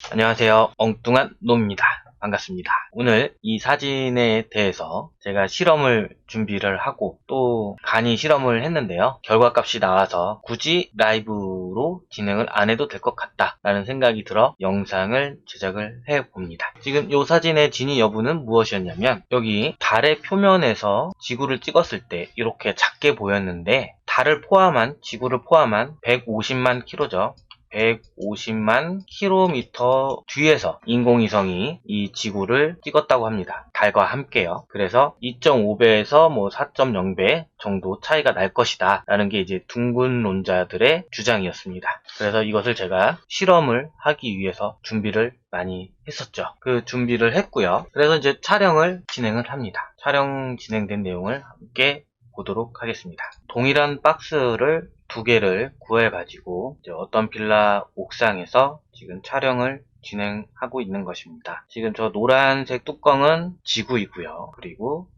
안녕하세요. 엉뚱한 놈입니다. 반갑습니다. 오늘 이 사진에 대해서 제가 실험을 준비를 하고 또 간이 실험을 했는데요. 결과값이 나와서 굳이 라이브로 진행을 안 해도 될 것 같다 라는 생각이 들어 영상을 제작을 해봅니다. 지금 이 사진의 진위 여부는 무엇이었냐면, 여기 달의 표면에서 지구를 찍었을 때 이렇게 작게 보였는데, 달을 포함한, 지구를 포함한 150만 킬로죠. 150만 킬로미터 뒤에서 인공위성이 이 지구를 찍었다고 합니다. 달과 함께요. 그래서 2.5배에서 4.0배 정도 차이가 날 것이다 라는 게 이제 둥근론자들의 주장이었습니다. 그래서 이것을 제가 실험을 하기 위해서 준비를 많이 했었죠. 그 준비를 했고요. 그래서 이제 촬영을 진행을 합니다. 촬영 진행된 내용을 함께 보도록 하겠습니다. 동일한 박스를 두 개를 구해가지고 어떤 빌라 옥상에서 지금 촬영을 진행하고 있는 것입니다. 지금 저 노란색 뚜껑은 지구이고요. 그리고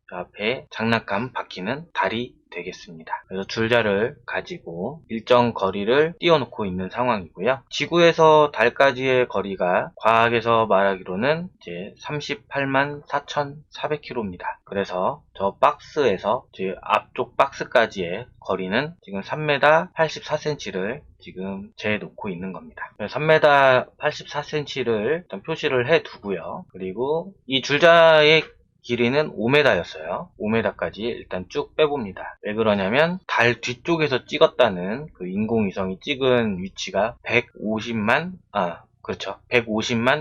그 앞에 장난감 바퀴는 달이 되겠습니다. 그래서 줄자를 가지고 일정 거리를 띄워놓고 있는 상황이고요. 지구에서 달까지의 거리가 과학에서 말하기로는 이제 38만 4,400km입니다. 그래서 저 박스에서 앞쪽 박스까지의 거리는 지금 3m 84cm를 지금 재놓고 있는 겁니다. 3m 84cm를 일단 표시를 해 두고요. 그리고 이 줄자의 길이는 5m였어요. 5m까지 일단 쭉 빼봅니다. 왜 그러냐면 달 뒤쪽에서 찍었다는 그 인공위성이 찍은 위치가 150만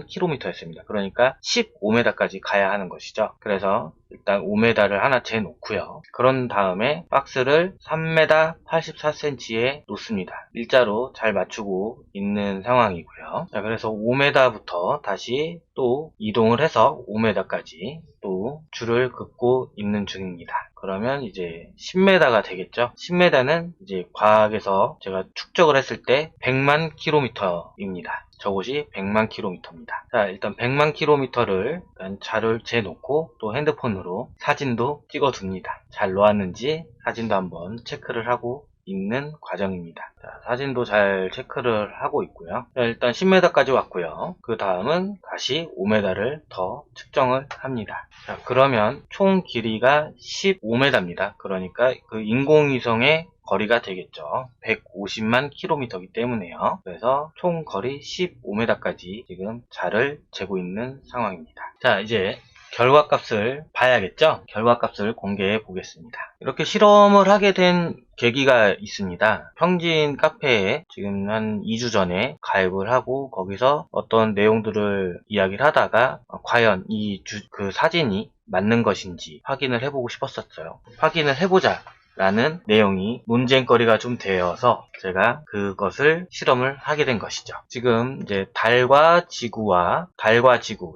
킬로미터였습니다. 그러니까 15m까지 가야 하는 것이죠. 그래서 일단 5m를 하나 재놓고요. 그런 다음에 박스를 3m 84cm에 놓습니다. 일자로 잘 맞추고 있는 상황이고요. 자, 그래서 5m부터 다시 또 이동을 해서 5m까지 또 줄을 긋고 있는 중입니다. 그러면 이제 10m가 되겠죠. 10m는 이제 과학에서 제가 축적을 했을 때 100만 킬로미터입니다. 저곳이 100만 킬로미터입니다. 자, 일단 100만 킬로미터를 자를 재놓고 또 핸드폰으로 사진도 찍어둡니다. 잘 놓았는지 사진도 한번 체크를 하고 있는 과정입니다. 자, 사진도 잘 체크를 하고 있고요. 자, 일단 10m까지 왔고요. 그 다음은 다시 5m를 더 측정을 합니다. 자, 그러면 총 길이가 15m입니다. 그러니까 그 인공위성의 거리가 되겠죠. 150만 킬로미터이기 때문에요. 그래서 총 거리 15m까지 지금 자를 재고 있는 상황입니다. 자, 이제 결과값을 봐야겠죠? 결과값을 공개해 보겠습니다. 이렇게 실험을 하게 된 계기가 있습니다. 평진 카페에 지금 한 2주 전에 가입을 하고 거기서 어떤 내용들을 이야기를 하다가 과연 그 사진이 맞는 것인지 확인을 해보고 싶었었어요. 확인을 해보자 라는 내용이 논쟁거리가 좀 되어서 제가 그것을 실험을 하게 된 것이죠. 지금 이제 달과 지구,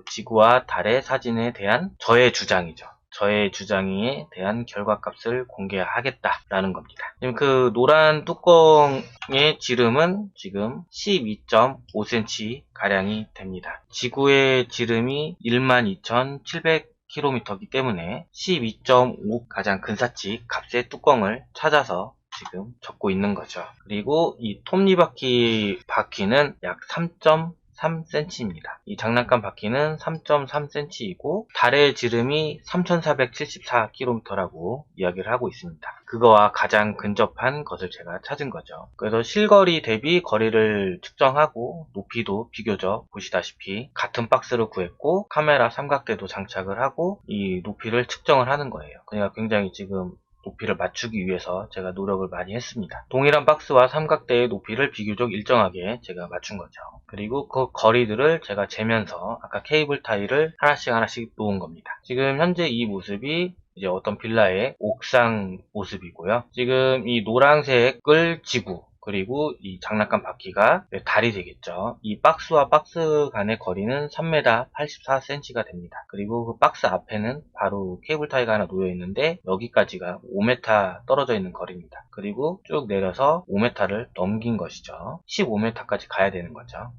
지구와 달의 사진에 대한 저의 주장이죠. 저의 주장에 대한 결과값을 공개하겠다라는 겁니다. 지금 그 노란 뚜껑의 지름은 지금 12.5cm 가량이 됩니다. 지구의 지름이 12,700 km이기 때문에 12.5 가장 근사치 값의 뚜껑을 찾아서 지금 적고 있는 거죠. 그리고 이 톱니바퀴 바퀴는 약 3.3cm입니다. 이 장난감 바퀴는 3.3cm이고 달의 지름이 3,474km라고 이야기를 하고 있습니다. 그거와 가장 근접한 것을 제가 찾은 거죠. 그래서 실거리 대비 거리를 측정하고 높이도 비교적 보시다시피 같은 박스를 구했고 카메라 삼각대도 장착을 하고 이 높이를 측정을 하는 거예요. 그러니까 굉장히 지금 높이를 맞추기 위해서 제가 노력을 많이 했습니다. 동일한 박스와 삼각대의 높이를 비교적 일정하게 제가 맞춘 거죠. 그리고 그 거리들을 제가 재면서 아까 케이블 타이를 하나씩 놓은 겁니다. 지금 현재 이 모습이 이제 어떤 빌라의 옥상 모습이고요. 지금 이 노란색을 지구, 그리고 이 장난감 바퀴가 달이 되겠죠. 이 박스와 박스 간의 거리는 3m 84cm가 됩니다. 그리고 그 박스 앞에는 바로 케이블 타이가 하나 놓여 있는데 여기까지가 5m 떨어져 있는 거리입니다. 그리고 쭉 내려서 5m를 넘긴 것이죠. 15m까지 가야 되는 거죠.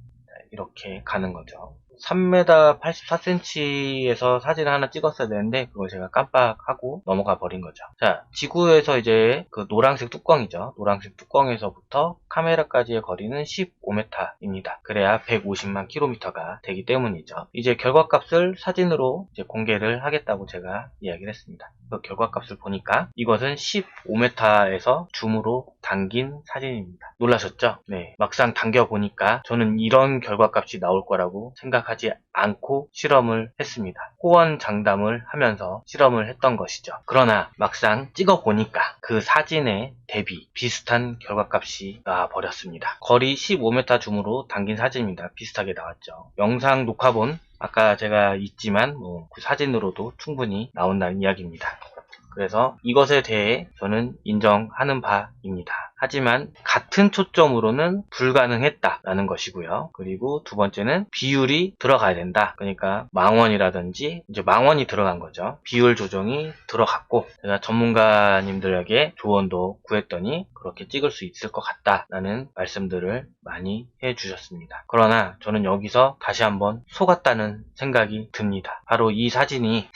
이렇게 가는 거죠. 3m 84cm에서 사진을 하나 찍었어야 되는데 그걸 제가 깜빡하고 넘어가 버린 거죠. 자, 지구에서 이제 그 노란색 뚜껑이죠. 노란색 뚜껑에서부터 카메라까지의 거리는 15m입니다. 그래야 150만 킬로미터가 되기 때문이죠. 이제 결과값을 사진으로 이제 공개를 하겠다고 제가 이야기를 했습니다. 그 결과값을 보니까 이것은 15m에서 줌으로 당긴 사진입니다. 놀라셨죠? 네. 막상 당겨보니까 저는 이런 결과값이 나올 거라고 생각하지 않고 실험을 했습니다. 호언장담을 하면서 실험을 했던 것이죠. 그러나 막상 찍어보니까 그 사진에 대비 비슷한 결과값이 나와버렸습니다. 거리 15m 줌으로 당긴 사진입니다. 비슷하게 나왔죠. 영상 녹화본 아까 제가 있지만 그 사진으로도 충분히 나온다는 이야기입니다. 그래서 이것에 대해 저는 인정하는 바입니다. 하지만 같은 초점으로는 불가능했다라는 것이고요. 그리고 두 번째는 비율이 들어가야 된다. 그러니까 망원이라든지 이제 망원이 들어간 거죠. 비율 조정이 들어갔고 제가 전문가님들에게 조언도 구했더니 그렇게 찍을 수 있을 것 같다라는 말씀들을 많이 해주셨습니다. 그러나 저는 여기서 다시 한번 속았다는 생각이 듭니다. 바로 이 사진이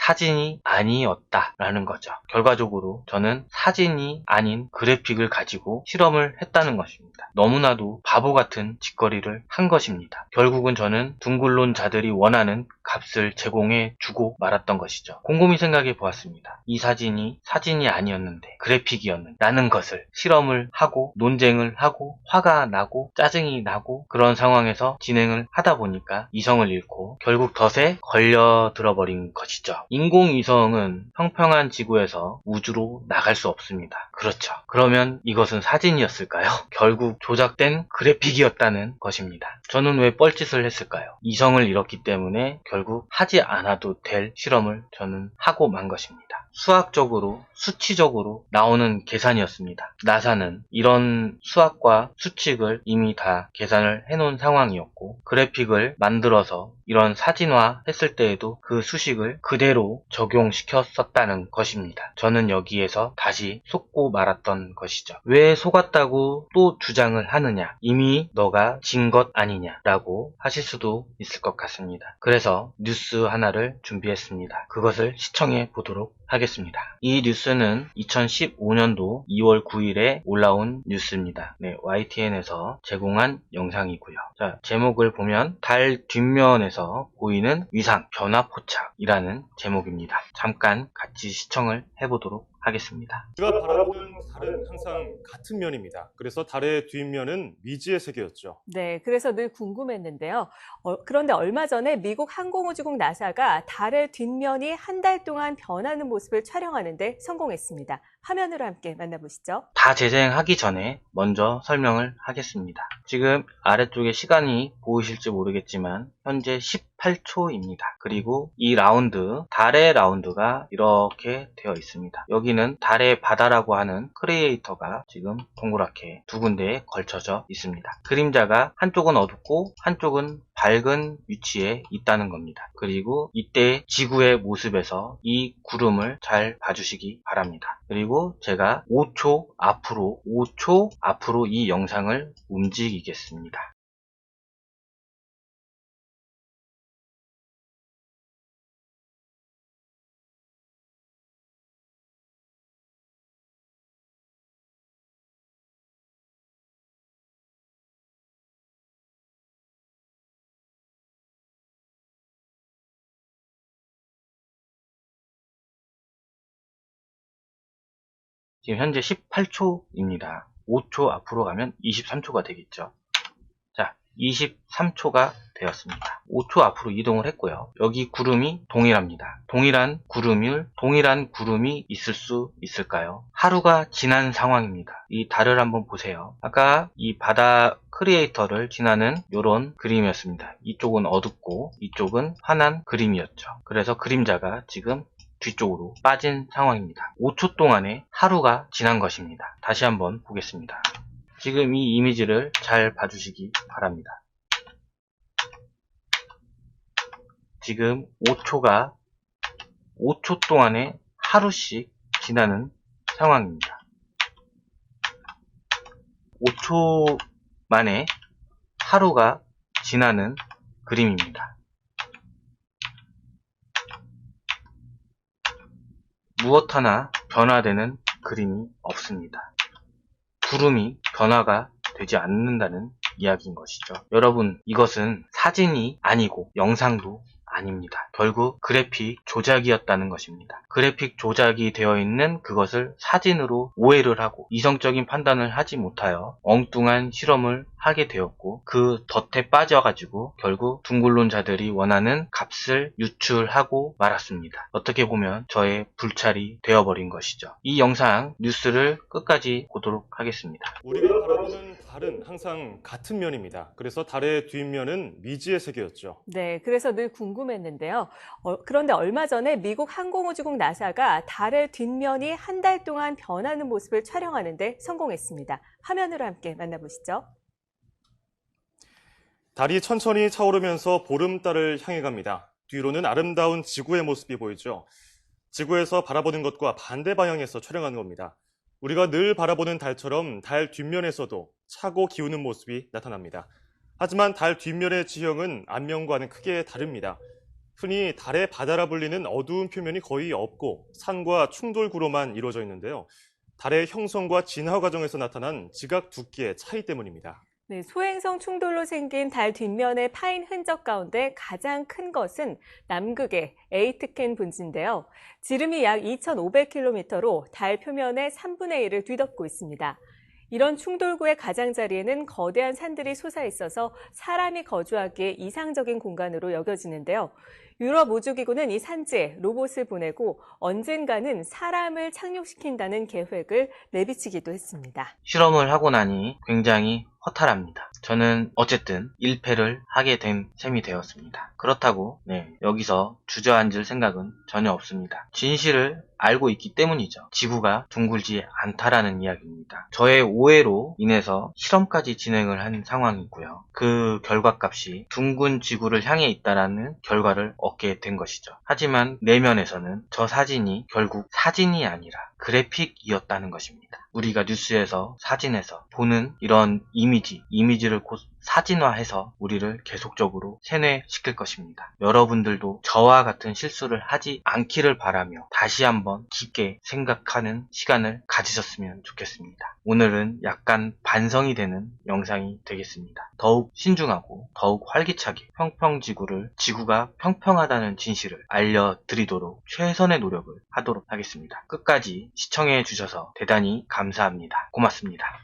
아니었다라는 거죠. 결과적으로 저는 사진이 아닌 그래픽을 가지고 실험을 했다는 것입니다. 너무나도 바보 같은 짓거리를 한 것입니다. 결국은 저는 둥글론자들이 원하는 값을 제공해 주고 말았던 것이죠. 곰곰이 생각해 보았습니다. 이 사진이 아니었는데 그래픽이었는데 라는 것을 실험을 하고 논쟁을 하고 화가 나고 짜증이 나고 그런 상황에서 진행을 하다 보니까 이성을 잃고 결국 덫에 걸려들어 버린 것이죠. 인공위성은 평평한 지구에서 우주로 나갈 수 없습니다. 그렇죠. 그러면 이것은 사진이었을까요? 결국 조작된 그래픽이었다는 것입니다. 저는 왜 뻘짓을 했을까요? 이성을 잃었기 때문에 결국 하지 않아도 될 실험을 저는 하고 만 것입니다. 수학적으로 수치적으로 나오는 계산이었습니다. 나사는 이런 수학과 수칙을 이미 다 계산을 해놓은 상황이었고 그래픽을 만들어서 이런 사진화 했을 때에도 그 수식을 그대로 적용시켰었다는 것입니다. 저는 여기에서 다시 속고 말았던 것이죠. 왜 속았다고 또 주장을 하느냐? 이미 너가 진 것 아니냐라고 하실 수도 있을 것 같습니다. 그래서 뉴스 하나를 준비했습니다. 그것을 시청해 보도록 하겠습니다. 이 뉴스는 2015년도 2월 9일에 올라온 뉴스입니다. 네, YTN에서 제공한 영상이고요. 자, 제목을 보면 달 뒷면에서 보이는 위상 변화 포착이라는 제목입니다. 잠깐 같이 시청을 해보도록 하겠습니다. 우리가 바라보는 달은 항상 같은 면입니다. 그래서 달의 뒷면은 미지의 세계였죠. 네, 그래서 늘 궁금했는데요. 그런데 얼마 전에 미국 항공우주국 나사가 달의 뒷면이 한 달 동안 변하는 모습을 촬영하는데 성공했습니다. 화면으로 함께 만나보시죠. 다 재생하기 전에 먼저 설명을 하겠습니다. 지금 아래쪽에 시간이 보이실지 모르겠지만 현재 18초입니다. 그리고 이 라운드, 달의 라운드가 이렇게 되어 있습니다. 여기는 달의 바다라고 하는 크리에이터가 지금 동그랗게 두 군데에 걸쳐져 있습니다. 그림자가 한쪽은 어둡고 한쪽은 밝은 위치에 있다는 겁니다. 그리고 이때 지구의 모습에서 이 구름을 잘 봐주시기 바랍니다. 그리고 제가 5초 앞으로 이 영상을 움직이겠습니다. 지금 현재 18초입니다. 5초 앞으로 가면 23초가 되겠죠. 자, 23초가 되었습니다. 5초 앞으로 이동을 했고요. 여기 구름이 동일합니다. 동일한 구름이 있을 수 있을까요? 하루가 지난 상황입니다. 이 달을 한번 보세요. 아까 이 바다 크리에이터를 지나는 이런 그림이었습니다. 이쪽은 어둡고 이쪽은 환한 그림이었죠. 그래서 그림자가 지금 뒤쪽으로 빠진 상황입니다. 5초 동안에 하루가 지난 것입니다. 다시 한번 보겠습니다. 지금 이 이미지를 잘 봐주시기 바랍니다. 지금 5초 동안에 하루씩 지나는 상황입니다. 5초 만에 하루가 지나는 그림입니다. 무엇 하나 변화되는 그림이 없습니다. 구름이 변화가 되지 않는다는 이야기인 것이죠. 여러분, 이것은 사진이 아니고 영상도 아닙니다. 결국 그래픽 조작이었다는 것입니다. 그래픽 조작이 되어 있는 그것을 사진으로 오해를 하고 이성적인 판단을 하지 못하여 엉뚱한 실험을 하게 되었고, 그 덫에 빠져가지고 결국 둥글론자들이 원하는 값을 유출하고 말았습니다. 어떻게 보면 저의 불찰이 되어버린 것이죠. 이 영상 뉴스를 끝까지 보도록 하겠습니다. 우리가 바라보는 달은 항상 같은 면입니다. 그래서 달의 뒷면은 미지의 세계였죠. 네, 그래서 늘 궁금했는데요. 그런데 얼마 전에 미국 항공우주국 나사가 달의 뒷면이 한 달 동안 변하는 모습을 촬영하는데 성공했습니다. 화면으로 함께 만나보시죠. 달이 천천히 차오르면서 보름달을 향해 갑니다. 뒤로는 아름다운 지구의 모습이 보이죠. 지구에서 바라보는 것과 반대 방향에서 촬영하는 겁니다. 우리가 늘 바라보는 달처럼 달 뒷면에서도 차고 기우는 모습이 나타납니다. 하지만 달 뒷면의 지형은 앞면과는 크게 다릅니다. 흔히 달의 바다라 불리는 어두운 표면이 거의 없고 산과 충돌구로만 이루어져 있는데요. 달의 형성과 진화 과정에서 나타난 지각 두께의 차이 때문입니다. 네, 소행성 충돌로 생긴 달 뒷면의 파인 흔적 가운데 가장 큰 것은 남극의 에이트켄 분지인데요. 지름이 약 2,500km로 달 표면의 3분의 1을 뒤덮고 있습니다. 이런 충돌구의 가장자리에는 거대한 산들이 솟아있어서 사람이 거주하기에 이상적인 공간으로 여겨지는데요. 유럽 우주기구는 이 산지에 로봇을 보내고 언젠가는 사람을 착륙시킨다는 계획을 내비치기도 했습니다. 실험을 하고 나니 굉장히 허탈합니다. 저는 어쨌든 1패를 하게 된 셈이 되었습니다. 그렇다고 여기서 주저앉을 생각은 전혀 없습니다. 진실을 알고 있기 때문이죠. 지구가 둥글지 않다라는 이야기입니다. 저의 오해로 인해서 실험까지 진행을 한 상황이고요. 그 결과값이 둥근 지구를 향해 있다라는 결과를 얻게 된 것이죠. 하지만 내면에서는 저 사진이 결국 사진이 아니라 그래픽이었다는 것입니다. 우리가 뉴스에서 사진에서 보는 이런 이미지를 곧 사진화해서 우리를 계속적으로 세뇌시킬 것입니다. 여러분들도 저와 같은 실수를 하지 않기를 바라며 다시 한번 깊게 생각하는 시간을 가지셨으면 좋겠습니다. 오늘은 약간 반성이 되는 영상이 되겠습니다. 더욱 신중하고 더욱 활기차게 지구가 평평하다는 진실을 알려드리도록 최선의 노력을 하도록 하겠습니다. 끝까지 시청해 주셔서 대단히 감사합니다. 고맙습니다.